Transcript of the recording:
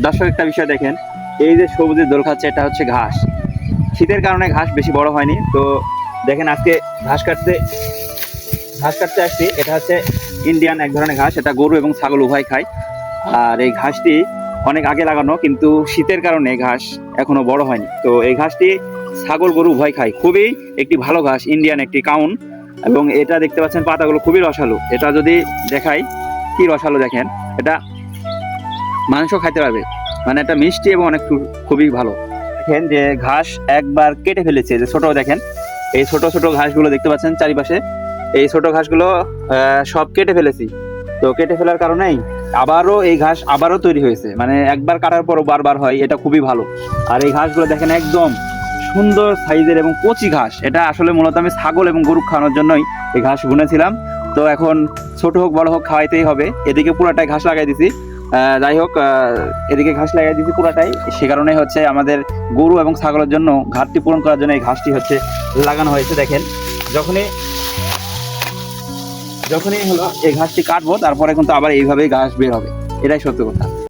দর্শক একটা বিষয় দেখেন, এই যে সবুজের দোল খাচ্ছে এটা হচ্ছে ঘাস। শীতের কারণে ঘাস বেশি বড় হয়নি। তো দেখেন আজকে ঘাস কাটতে আসছি। এটা হচ্ছে ইন্ডিয়ান এক ধরনের ঘাস, এটা গরু এবং ছাগল উভয় খায়। আর এই ঘাসটি অনেক আগে লাগানো, কিন্তু শীতের কারণে ঘাস এখনো বড় হয়নি। তো এই ঘাসটি ছাগল গরু উভয় খায়। খুবই একটি ভালো ঘাস, ইন্ডিয়ান একটি কাউন। এবং এটা দেখতে পাচ্ছেন পাতাগুলো খুবই রসালো। এটা যদি দেখাই কি রসালো দেখেন, এটা মানুষও খাইতে পারবে, মানে এটা মিষ্টি এবং অনেক খুবই ভালো। দেখেন যে ঘাস একবার কেটে ফেলেছে, যে ছোট দেখেন এই ছোট ছোট ঘাসগুলো দেখতে পাচ্ছেন চারিপাশে, এই ছোট ঘাসগুলো সব কেটে ফেলেছি। তো কেটে ফেলার কারণেই আবারও এই ঘাস আবারও তৈরি হয়েছে, মানে একবার কাটার পরও বারবার হয়, এটা খুবই ভালো। আর এই ঘাসগুলো দেখেন একদম সুন্দর সাইজের এবং কচি ঘাস। এটা আসলে মূলত আমি ছাগল এবং গরু খাওয়ানোর জন্যই এই ঘাস বুনেছিলাম। তো এখন ছোট হোক বড় হোক খাওয়াইতেই হবে। এদিকে পুরাটাই ঘাস লাগাই দিছি। যাই হোক, এদিকে ঘাস লাগাই দিছি পুরাটাই, সে কারণে হচ্ছে আমাদের গরু এবং ছাগলের জন্য ঘাটতি পূরণ করার জন্য এই ঘাসটি হচ্ছে লাগানো হয়েছে। দেখেন যখনই যখনই হলো এই ঘাসটি কাটবো, তারপরে কিন্তু আবার এইভাবেই ঘাস বের হবে। এটাই সত্য কথা।